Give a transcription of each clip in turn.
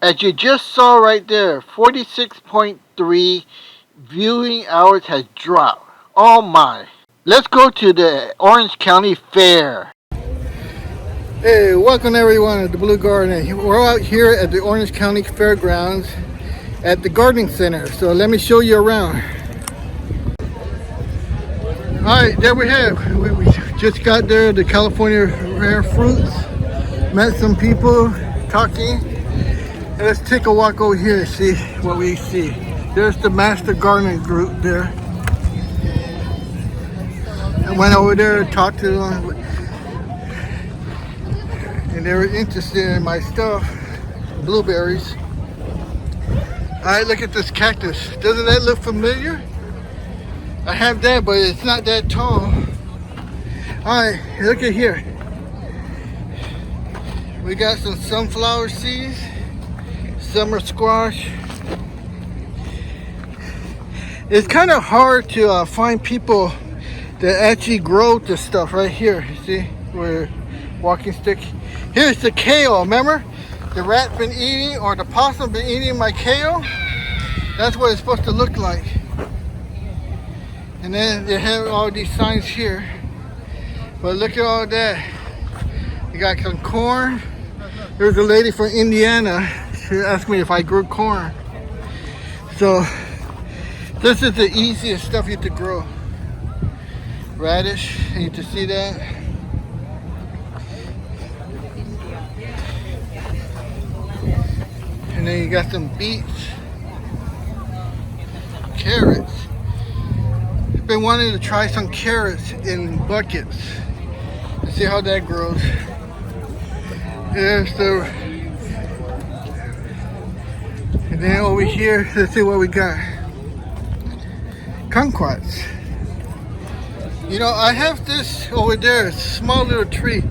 As you just saw right there, 46.3 viewing hours has dropped. Oh my. Let's go to the Orange County Fair. Hey, welcome everyone at the Blue Garden. We're out here at the Orange County Fairgrounds at the gardening center. So let me show you around. Alright, there we have. We just got there, the California rare fruits. Met some people talking. Let's take a walk over here and see what we see. There's the Master Gardening group there. I went over there and talked to them. And they were interested in my stuff, blueberries. Alright, look at this cactus. Doesn't that look familiar? I have that, but it's not that tall. Alright, look at here. We got some sunflower seeds, summer squash. It's kind of hard to find people that actually grow this stuff right here. You see, where walking stick. Here's the kale, remember? The rat been eating, or the possum been eating my kale. That's what it's supposed to look like. And then they have all these signs here. But look at all that. You got some corn. There's a lady from Indiana. She asked me if I grew corn. So this is the easiest stuff you could grow. Radish, you can see that. And then you got some beets, carrots. I've been wanting to try some carrots in buckets. Let's see how that grows. There's the, and then over here, let's see what we got. Kumquats. You know, I have this over there, a small little tree.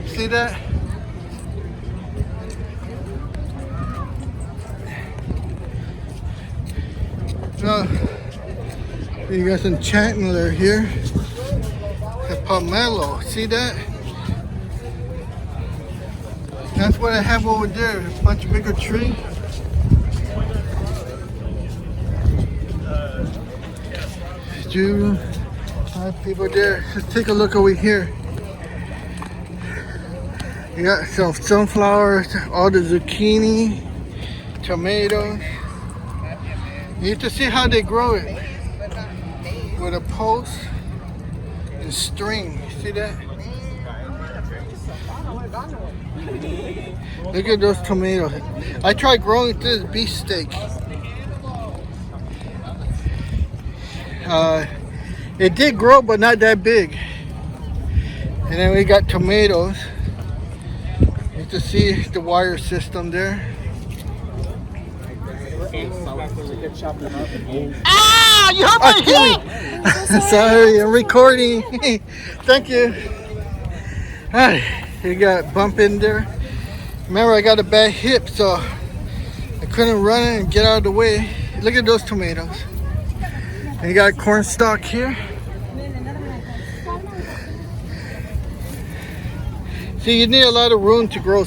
See that? You got some Chandler here. The pomelo, see that? That's what I have over there, a much bigger tree. June, people there. Let's take a look over here. You got some sunflowers, all the zucchini, tomatoes. You have to see how they grow it. With a post and string. See that? Look at those tomatoes. I tried growing this beefsteak. It did grow, but not that big. And then we got tomatoes. You can see the wire system there. Ah! You have my hip! Sorry, I'm recording. Thank you. Alright, you got bump in there. Remember, I got a bad hip, so I couldn't run and get out of the way. Look at those tomatoes. And you got corn stalk here. See, you need a lot of room to grow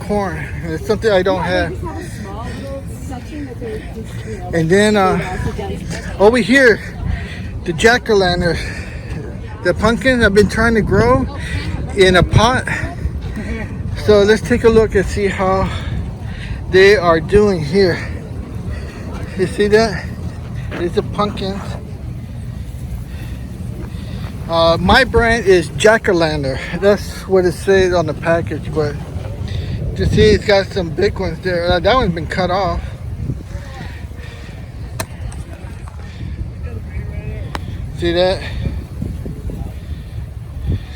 corn. It's something I don't have. And then over here, the jack-o'-lantern, the pumpkins I've been trying to grow in a pot. So let's take a look and see how they are doing here. You see that? These are pumpkins. My brand is jack-o'-lantern. That's what it says on the package, but you see it's got some big ones there. That one's been cut off. See that?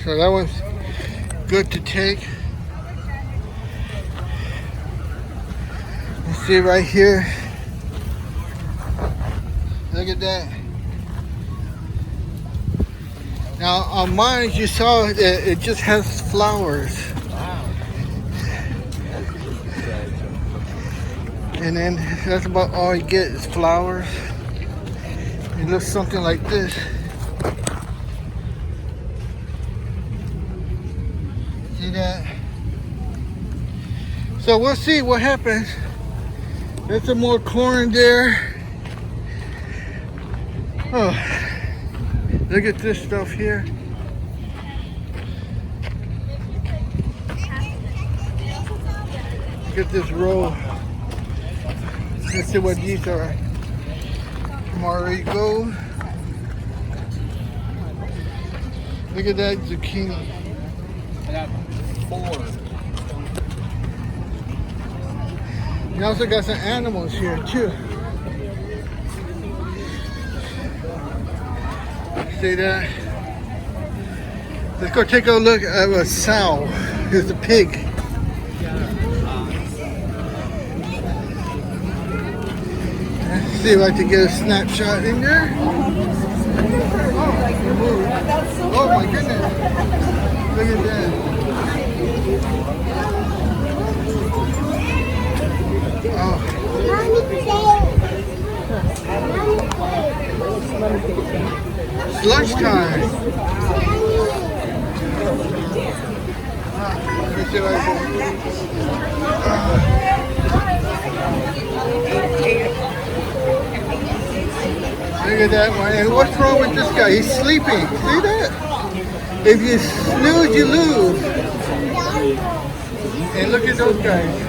So that one's good to take. You see right here. Look at that. Now on mine, you saw it just has flowers. And then that's about all you get is flowers. It looks something like this. See that? So we'll see what happens. There's some more corn there. Oh, look at this stuff here. Look at this roll. Let's see what these are. Marigold. Look at that zucchini. I got 4. You also got some animals here too. See that? Let's go take a look at a sow. Here's a pig. Let's see if I can get a snapshot in there. Oh my goodness. Look at that. Oh. It's lunchtime. Let me see if I can. Look at that one. And what's wrong with this guy? He's sleeping. See that? If you snooze, you lose. And look at those guys.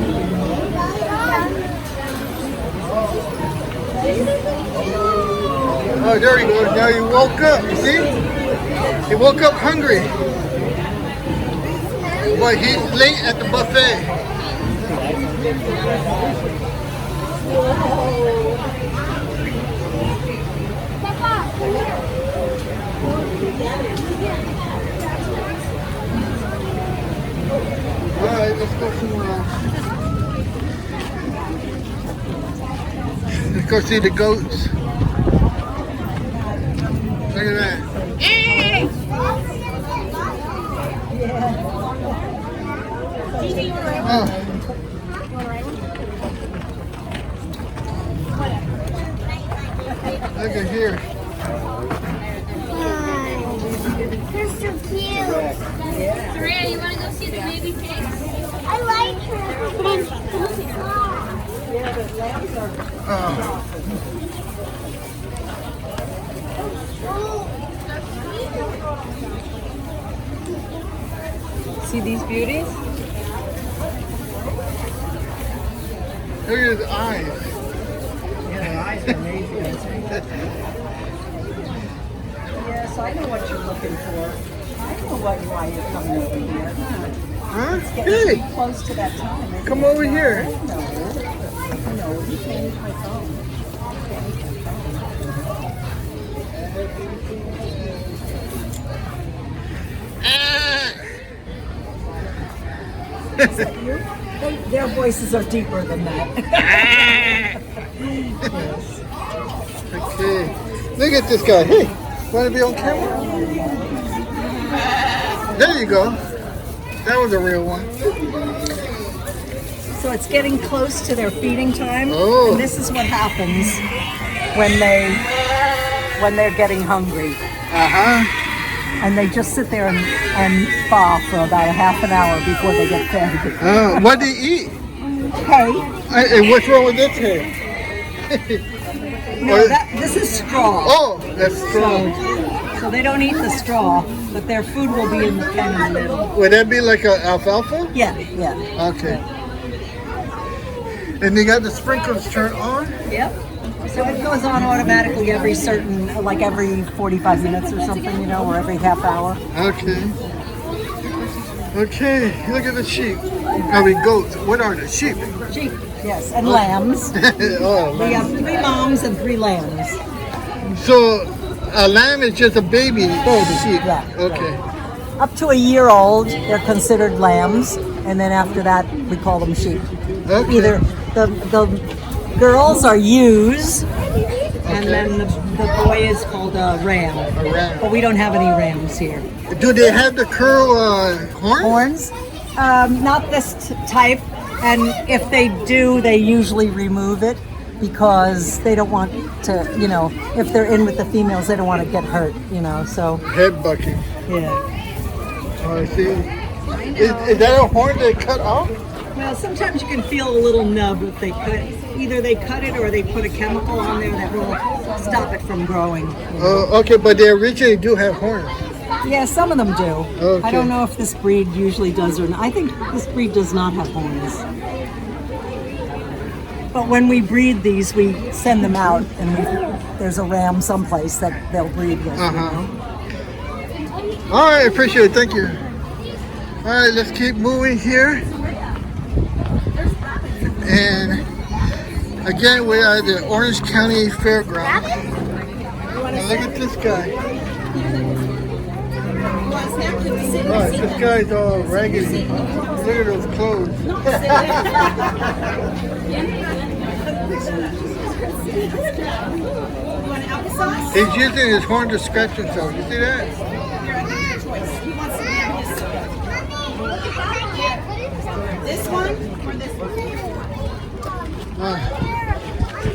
Oh, there he goes. Now he woke up. You see? He woke up hungry. But he's late at the buffet. Alright, let's go somewhere else. Let's go see the goats. Look at that. Oh. Look at here. They're so cute. Saraya, you want to go see the baby pigs? I like her. Oh. See these beauties? Look at his eyes. Yeah, their eyes are amazing. Yes, I know what you're looking for. I know why you're coming over here. Huh? It's getting Hey, too close to that time. Isn't come it? over here. I know. You changed my phone. Their voices are deeper than that. Yes. Okay. Look at this guy. Hey, want to be on camera? There you go. That was a real one. So it's getting close to their feeding time, Oh. and this is what happens when they're getting hungry. Uh-huh. And they just sit there and thaw for about a half an hour before they get fed. What do you eat? Hay. And what's wrong with this hay? No, this is straw. Oh, that's strong. So they don't eat the straw, but their food will be in the pen in the middle. Would that be like a alfalfa? Yeah. Okay. And they got the sprinklers turned on? Yep. So it goes on automatically every 45 minutes or something, or every half hour. Okay. Okay, look at the sheep. I mean goats. What are the sheep? Sheep, yes, and lambs. Oh, We have 3 moms and 3 lambs. so a lamb is just a baby sheep. Yeah. Okay. Up to a year old, they're considered lambs, and then after that, we call them sheep. Okay. Either the girls are ewes, and then the boy is called a ram. A ram. But we don't have any rams here. Do they have the curl horns? Horns? Not this type, and if they do, they usually remove it because they don't want to, if they're in with the females, they don't want to get hurt, so. Head bucking. Yeah. Oh, I see. Is that a horn they cut off? Well, sometimes you can feel a little nub if they cut. Either they cut it or they put a chemical on there that will stop it from growing. Okay, but they originally do have horns. Yeah, some of them do. Okay. I don't know if this breed usually does or not. I think this breed does not have horns. But when we breed these, we send them out, and there's a ram someplace that they'll breed with. You know? All right, appreciate it. Thank you. All right, let's keep moving here. And again, we are at the Orange County Fairgrounds. Now look at this guy. Oh, this guy's all raggedy. Look at those clothes. He's using his horn to scratch himself. You see that? This one or this one?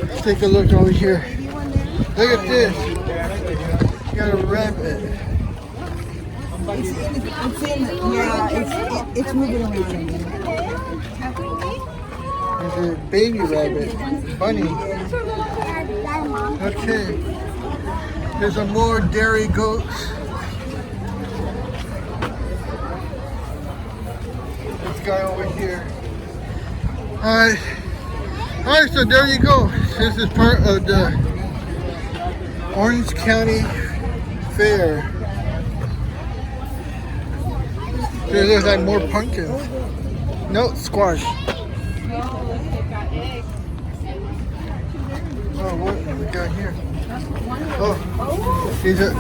Let's take a look over here. Look at this. You got a rabbit. It's moving around. There's a baby rabbit. Bunny. Okay. There's some more dairy goats. This guy over here. Alright, so there you go. This is part of the Orange County Fair. There's like more pumpkins. No, squash. Oh, what we got here? Oh, these are,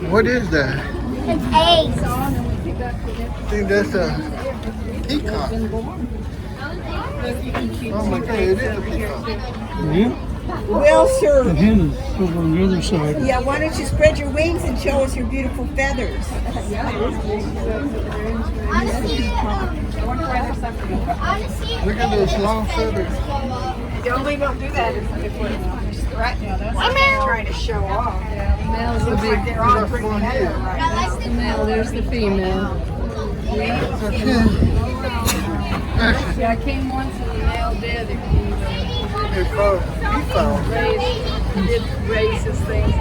what is that? It's eggs. I think that's a peacock. Oh my God, it is a peacock. Well, sir. The hen is over on the other side. Yeah, why don't you spread your wings and show us your beautiful feathers? Look at those long feathers. The only don't do that if we're threatening. That's trying to show off. Male's the big. They're all pretty together, right? That's the male. There's the female. Yeah, I came once and the male did. They're called peacock. Did raise his things.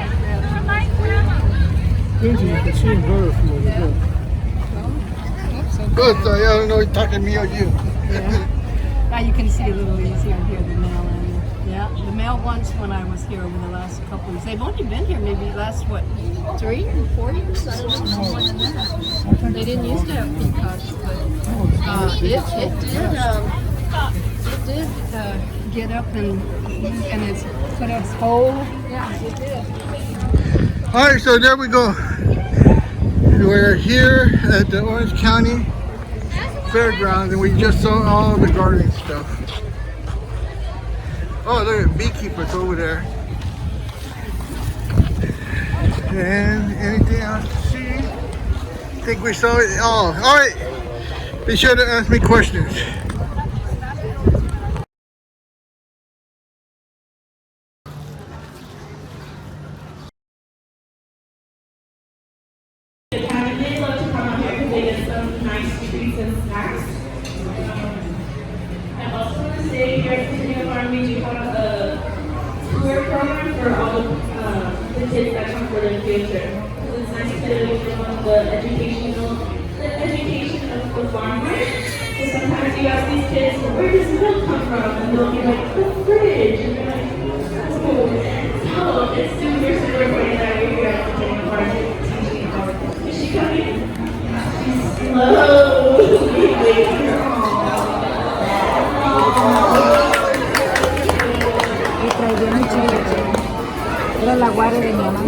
Benji, you can see him better from over there. Good, so I don't know if you're talking to me or you. Now you can see a little easier here the male animal. Yeah, the male once when I was here over the last couple of years. They've only been here maybe last, what, 3 or 4 years? I don't know, more than that. They didn't used to have peacocks, but it did get up and it's put its hole. Yeah, it did. All right, so there we go. We're here at the Orange County Fairgrounds, and we just saw all the gardening stuff. Oh, look at beekeepers over there. And anything else to see? I think we saw it all. All right, be sure to ask me questions. They'd love to come out here because they get some nice treats and snacks. I also want to say here at Continue Farm, we do have a tour program for all the kids that come for their future. It's nice to get away from the education of the farm life. So sometimes you ask these kids, well, where does milk come from? And they'll be like, the fridge. And they're like, that's cool. So it's super, super funny that we're here at Continue Farm. Is she coming? She's slowly waiting. Era la guardia de mi mamá.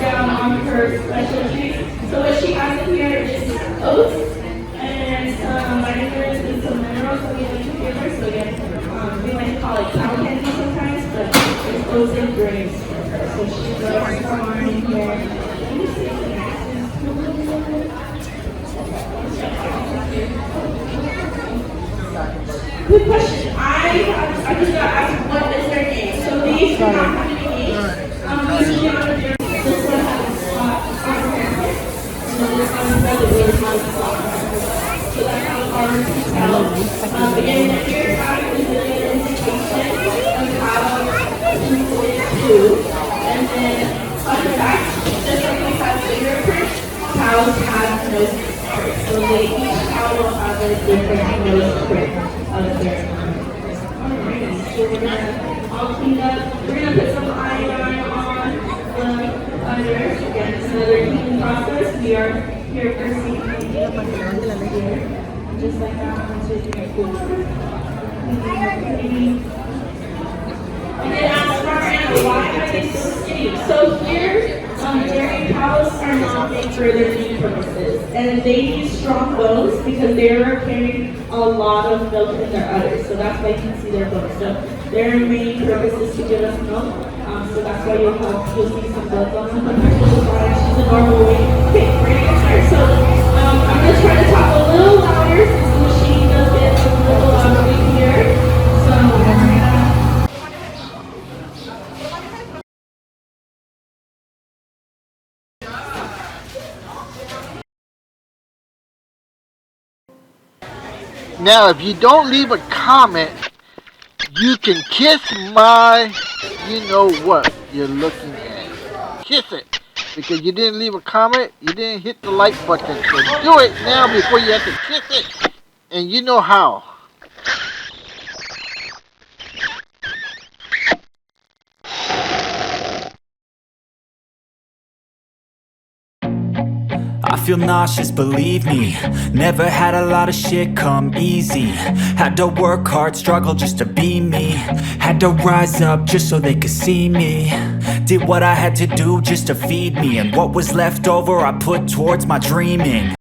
Down on her specialties. So what she has in here is oats and some vitamins and some minerals that we like to give her. So again, we like to call it cow candy sometimes, but it's oats and grains for her. So she's got some in here. So this one does it really fun. So that's how our again, here is the indication of how to do. And then fun fact, just like we have fingerprints, cows have nose prints. So they each cow will have a different nose print of their Alright, so we're gonna all clean up. We're gonna put some iodine on the udders. Again, it's another healing process. We are here for safety. Just like that, once you're doing it. And then ask for our animal, why are they so skinny? So here, dairy cows are not made for their meat purposes. And they use strong bones because they're carrying a lot of milk in their udders. So that's why you can see their bones. So their main purpose is to give us milk. So that's why you'll see some blood on them. But she's a normal weight. Okay, ready to start. So I'm going to try to talk a little louder since the machine does get a little louder here. So Now, if you don't leave a comment, you can kiss my, you know what you're looking at. Kiss it. Because you didn't leave a comment, you didn't hit the like button. So do it now before you have to kiss it. And you know how. I feel nauseous, believe me. Never had a lot of shit come easy. Had to work hard, struggle just to be me. Had to rise up just so they could see me. Did what I had to do just to feed me. And what was left over I put towards my dreaming.